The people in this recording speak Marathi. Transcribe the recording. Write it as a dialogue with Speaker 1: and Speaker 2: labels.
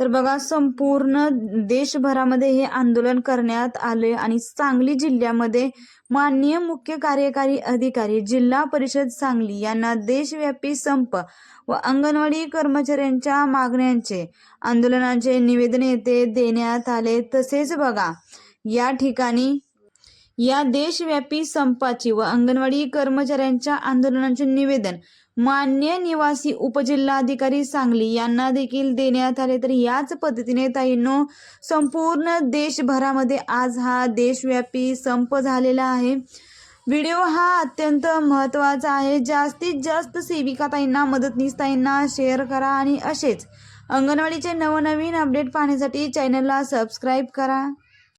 Speaker 1: तर बघा, संपूर्ण देशभरामध्ये हे आंदोलन करण्यात आले आणि सांगली जिल्ह्यामध्ये माननीय मुख्य कार्यकारी अधिकारी जिल्हा परिषद सांगली यांना देशव्यापी संप व अंगणवाडी कर्मचाऱ्यांच्या मागण्यांचे आंदोलनाचे निवेदन येथे देण्यात आले। तसेच बघा, या ठिकाणी या देशव्यापी संपाची व अंगणवाडी कर्मचाऱ्यांच्या आंदोलनाचे निवेदन मान्य निवासी उपजिल्हाधिकारी सांगली यांना देखील देण्यात आले। तर याच पद्धतीने ताईंनो, संपूर्ण देशभरामध्ये आज हा देशव्यापी संप झालेला आहे। व्हिडिओ हा अत्यंत महत्त्वाचा आहे। जास्तीत जास्त सेविका ताईंना, मदतनीस ताईंना शेअर करा आणि असेच अंगणवाडीचे नवनवीन अपडेट पाहण्यासाठी चॅनलला सबस्क्राईब करा।